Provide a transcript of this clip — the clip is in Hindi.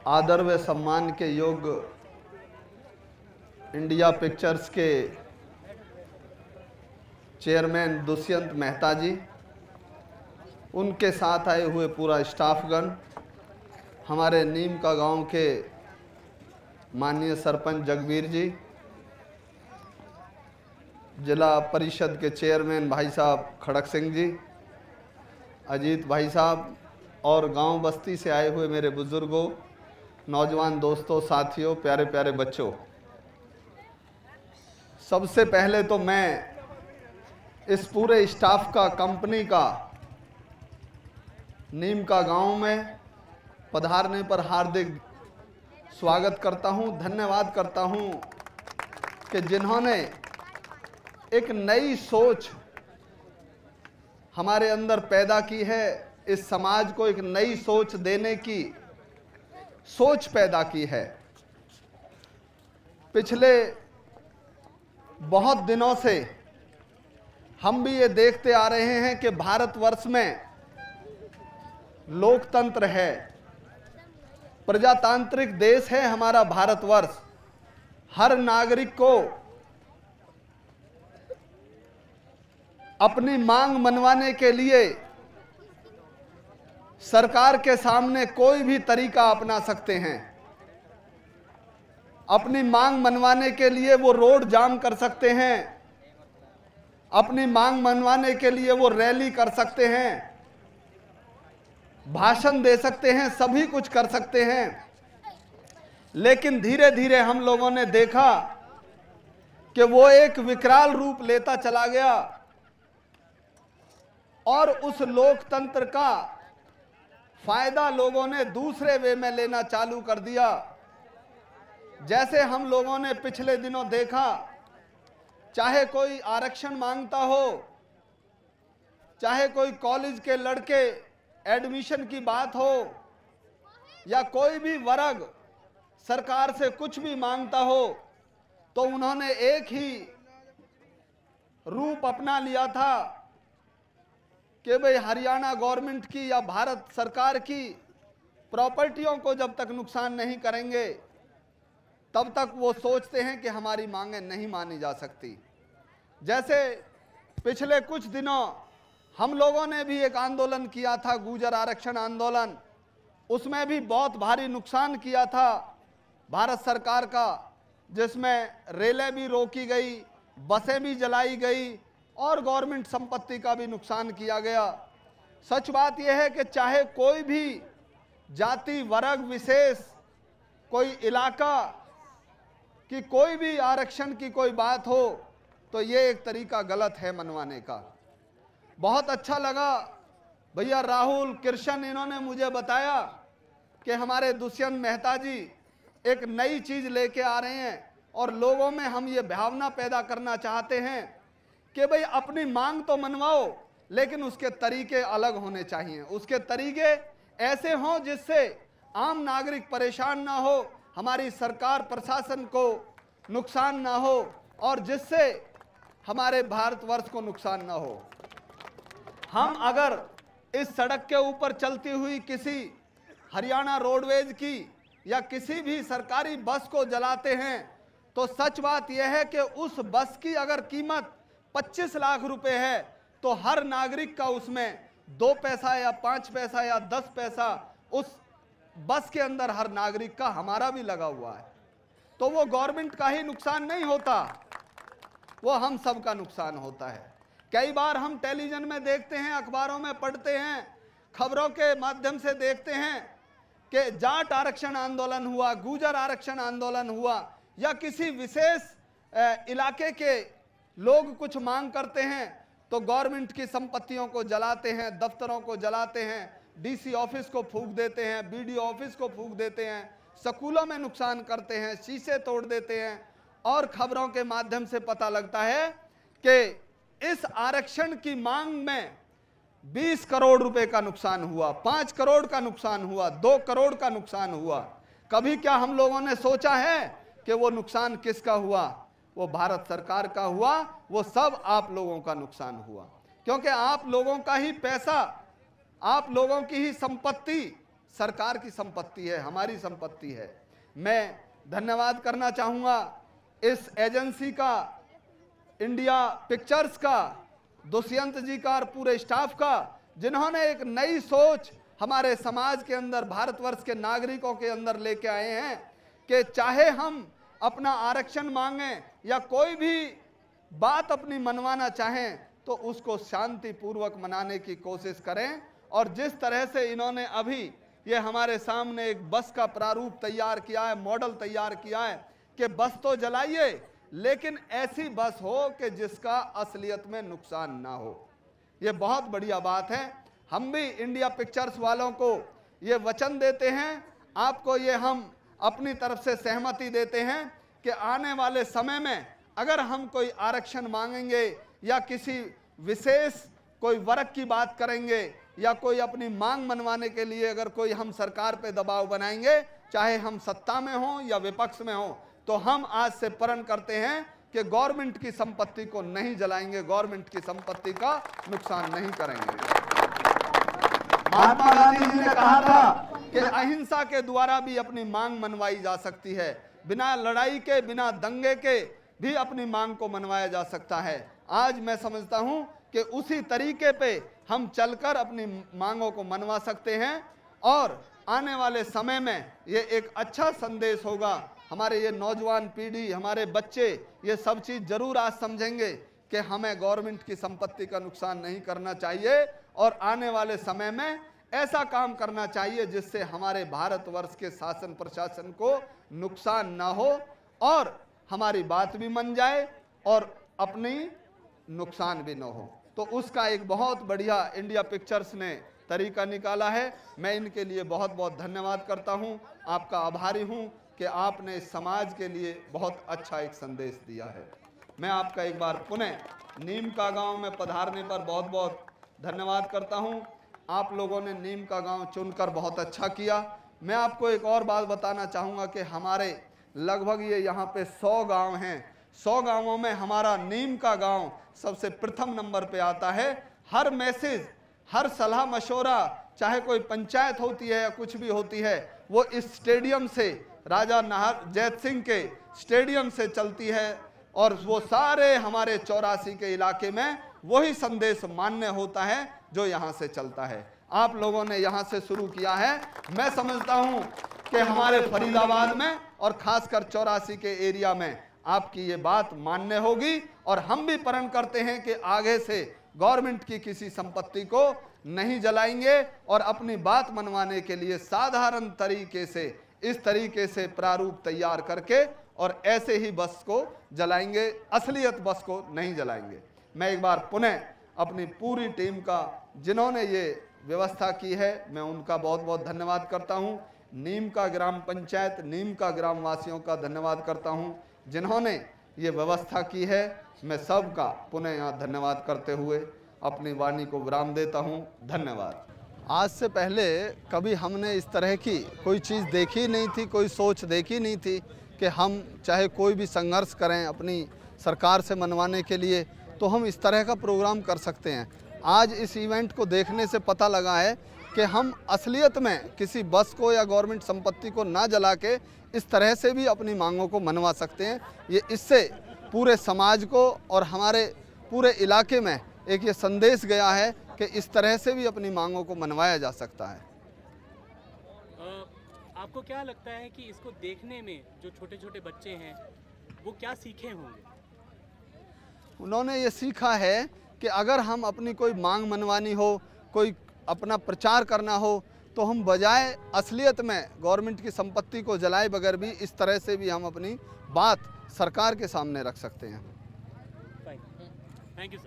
आदर व सम्मान के योग्य इंडिया पिक्चर्स के चेयरमैन दुष्यंत मेहता जी, उनके साथ आए हुए पूरा स्टाफगण, हमारे नीम का गांव के माननीय सरपंच जगवीर जी, जिला परिषद के चेयरमैन भाई साहब खड़क सिंह जी, अजीत भाई साहब और गांव बस्ती से आए हुए मेरे बुजुर्गों, नौजवान दोस्तों, साथियों, प्यारे प्यारे बच्चों, सबसे पहले तो मैं इस पूरे स्टाफ का, कंपनी का नीम का गांव में पधारने पर हार्दिक स्वागत करता हूं, धन्यवाद करता हूं कि जिन्होंने एक नई सोच हमारे अंदर पैदा की है, इस समाज को एक नई सोच देने की सोच पैदा की है। पिछले बहुत दिनों से हम भी ये देखते आ रहे हैं कि भारतवर्ष में लोकतंत्र है, प्रजातांत्रिक देश है हमारा भारतवर्ष। हर नागरिक को अपनी मांग मनवाने के लिए सरकार के सामने कोई भी तरीका अपना सकते हैं। अपनी मांग मनवाने के लिए वो रोड जाम कर सकते हैं, अपनी मांग मनवाने के लिए वो रैली कर सकते हैं, भाषण दे सकते हैं, सभी कुछ कर सकते हैं। लेकिन धीरे धीरे हम लोगों ने देखा कि वो एक विकराल रूप लेता चला गया और उस लोकतंत्र का फायदा लोगों ने दूसरे वे में लेना चालू कर दिया। जैसे हम लोगों ने पिछले दिनों देखा, चाहे कोई आरक्षण मांगता हो, चाहे कोई कॉलेज के लड़के एडमिशन की बात हो, या कोई भी वर्ग सरकार से कुछ भी मांगता हो, तो उन्होंने एक ही रूप अपना लिया था कि भाई हरियाणा गवर्नमेंट की या भारत सरकार की प्रॉपर्टियों को जब तक नुकसान नहीं करेंगे तब तक वो सोचते हैं कि हमारी मांगें नहीं मानी जा सकती। जैसे पिछले कुछ दिनों हम लोगों ने भी एक आंदोलन किया था, गुर्जर आरक्षण आंदोलन, उसमें भी बहुत भारी नुकसान किया था भारत सरकार का, जिसमें रेलें भी रोकी गई, बसें भी जलाई गई और गवर्नमेंट संपत्ति का भी नुकसान किया गया। सच बात यह है कि चाहे कोई भी जाति वर्ग विशेष, कोई इलाका की कोई भी आरक्षण की कोई बात हो, तो ये एक तरीका गलत है मनवाने का। बहुत अच्छा लगा भैया राहुल कृष्ण, इन्होंने मुझे बताया कि हमारे दुष्यंत मेहता जी एक नई चीज लेके आ रहे हैं और लोगों में हम ये भावना पैदा करना चाहते हैं कि भाई अपनी मांग तो मनवाओ, लेकिन उसके तरीके अलग होने चाहिए। उसके तरीके ऐसे हों जिससे आम नागरिक परेशान ना हो, हमारी सरकार प्रशासन को नुकसान ना हो और जिससे हमारे भारतवर्ष को नुकसान ना हो। हम अगर इस सड़क के ऊपर चलती हुई किसी हरियाणा रोडवेज की या किसी भी सरकारी बस को जलाते हैं, तो सच बात यह है कि उस बस की अगर कीमत 25 लाख रुपए है, तो हर नागरिक का उसमें 2 पैसा या 5 पैसा या 10 पैसा उस बस के अंदर हर नागरिक का, हमारा भी लगा हुआ है। तो वो गवर्नमेंट का ही नुकसान नहीं होता, वो हम सब का नुकसान होता है। कई बार हम टेलीविजन में देखते हैं, अखबारों में पढ़ते हैं, खबरों के माध्यम से देखते हैं कि जाट आरक्षण आंदोलन हुआ, गुर्जर आरक्षण आंदोलन हुआ, या किसी विशेष इलाके के लोग कुछ मांग करते हैं तो गवर्नमेंट की संपत्तियों को जलाते हैं, दफ्तरों को जलाते हैं, डीसी ऑफिस को फूंक देते हैं, बीडीओ ऑफिस को फूंक देते हैं, स्कूलों में नुकसान करते हैं, शीशे तोड़ देते हैं। और खबरों के माध्यम से पता लगता है कि इस आरक्षण की मांग में 20 करोड़ रुपए का नुकसान हुआ, 5 करोड़ का नुकसान हुआ, 2 करोड़ का नुकसान हुआ। कभी क्या हम लोगों ने सोचा है कि वो नुकसान किसका हुआ? वो भारत सरकार का हुआ, वो सब आप लोगों का नुकसान हुआ, क्योंकि आप लोगों का ही पैसा, आप लोगों की ही संपत्ति सरकार की संपत्ति है, हमारी संपत्ति है। मैं धन्यवाद करना चाहूँगा इस एजेंसी का, इंडिया पिक्चर्स का, दुष्यंत जी का और पूरे स्टाफ का, जिन्होंने एक नई सोच हमारे समाज के अंदर, भारतवर्ष के नागरिकों के अंदर लेके आए हैं कि चाहे हम अपना आरक्षण मांगें या कोई भी बात अपनी मनवाना चाहें तो उसको शांतिपूर्वक मनाने की कोशिश करें। और जिस तरह से इन्होंने अभी ये हमारे सामने एक बस का प्रारूप तैयार किया है, मॉडल तैयार किया है कि बस तो जलाइए लेकिन ऐसी बस हो कि जिसका असलियत में नुकसान ना हो, ये बहुत बढ़िया बात है। हम भी इंडिया पिक्चर्स वालों को ये वचन देते हैं, आपको ये हम अपनी तरफ से सहमति देते हैं कि आने वाले समय में अगर हम कोई आरक्षण मांगेंगे या किसी विशेष कोई वर्ग की बात करेंगे या कोई अपनी मांग मनवाने के लिए अगर कोई हम सरकार पे दबाव बनाएंगे, चाहे हम सत्ता में हों या विपक्ष में हों, तो हम आज से प्रण करते हैं कि गवर्नमेंट की संपत्ति को नहीं जलाएंगे, गवर्नमेंट की संपत्ति का नुकसान नहीं करेंगे। महात्मा गांधी जी ने कहा था कि अहिंसा के द्वारा भी अपनी मांग मनवाई जा सकती है, बिना लड़ाई के, बिना दंगे के भी अपनी मांग को मनवाया जा सकता है। आज मैं समझता हूं कि उसी तरीके पे हम चलकर अपनी मांगों को मनवा सकते हैं और आने वाले समय में ये एक अच्छा संदेश होगा। हमारे ये नौजवान पीढ़ी, हमारे बच्चे ये सब चीज़ जरूर आज समझेंगे कि हमें गवर्नमेंट की संपत्ति का नुकसान नहीं करना चाहिए और आने वाले समय में ऐसा काम करना चाहिए जिससे हमारे भारतवर्ष के शासन प्रशासन को नुकसान ना हो और हमारी बात भी मान जाए और अपनी नुकसान भी ना हो। तो उसका एक बहुत बढ़िया इंडिया पिक्चर्स ने तरीका निकाला है। मैं इनके लिए बहुत बहुत धन्यवाद करता हूं, आपका आभारी हूं कि आपने समाज के लिए बहुत अच्छा एक संदेश दिया है। मैं आपका एक बार पुनः नीम का गांव में पधारने पर बहुत बहुत धन्यवाद करता हूं। आप लोगों ने नीम का गांव चुनकर बहुत अच्छा किया। मैं आपको एक और बात बताना चाहूँगा कि हमारे लगभग ये यहाँ पे 100 गांव हैं, 100 गांवों में हमारा नीम का गांव सबसे प्रथम नंबर पे आता है। हर मैसेज, हर सलाह मशवरा, चाहे कोई पंचायत होती है या कुछ भी होती है, वो इस स्टेडियम से, राजा नाहर जैत सिंह के स्टेडियम से चलती है और वो सारे हमारे 84 के इलाके में वही संदेश मान्य होता है जो यहाँ से चलता है। आप लोगों ने यहाँ से शुरू किया है। मैं समझता हूँ कि हमारे फरीदाबाद में और खासकर 84 के एरिया में आपकी ये बात मान्य होगी और हम भी प्रण करते हैं कि आगे से गवर्नमेंट की किसी संपत्ति को नहीं जलाएंगे और अपनी बात मनवाने के लिए साधारण तरीके से, इस तरीके से प्रारूप तैयार करके और ऐसे ही बस को जलाएंगे, असलियत बस को नहीं जलाएंगे। मैं एक बार पुनः अपनी पूरी टीम का, जिन्होंने ये व्यवस्था की है, मैं उनका बहुत बहुत धन्यवाद करता हूँ। नीम का ग्राम पंचायत, नीम का ग्राम वासियों का धन्यवाद करता हूँ जिन्होंने ये व्यवस्था की है। मैं सबका पुनः यहाँ धन्यवाद करते हुए अपनी वाणी को विराम देता हूँ। धन्यवाद। आज से पहले कभी हमने इस तरह की कोई चीज़ देखी नहीं थी, कोई सोच देखी नहीं थी कि हम चाहे कोई भी संघर्ष करें अपनी सरकार से मनवाने के लिए तो हम इस तरह का प्रोग्राम कर सकते हैं। आज इस इवेंट को देखने से पता लगा है कि हम असलियत में किसी बस को या गवर्नमेंट संपत्ति को ना जला के इस तरह से भी अपनी मांगों को मनवा सकते हैं। ये इससे पूरे समाज को और हमारे पूरे इलाके में एक ये संदेश गया है कि इस तरह से भी अपनी मांगों को मनवाया जा सकता है। आपको क्या लगता है कि इसको देखने में जो छोटे छोटे बच्चे हैं वो क्या सीखे होंगे? उन्होंने ये सीखा है कि अगर हम अपनी कोई मांग मनवानी हो, कोई अपना प्रचार करना हो, तो हम बजाय असलियत में गवर्नमेंट की संपत्ति को जलाए बगैर भी इस तरह से भी हम अपनी बात सरकार के सामने रख सकते हैं। Thank you sir.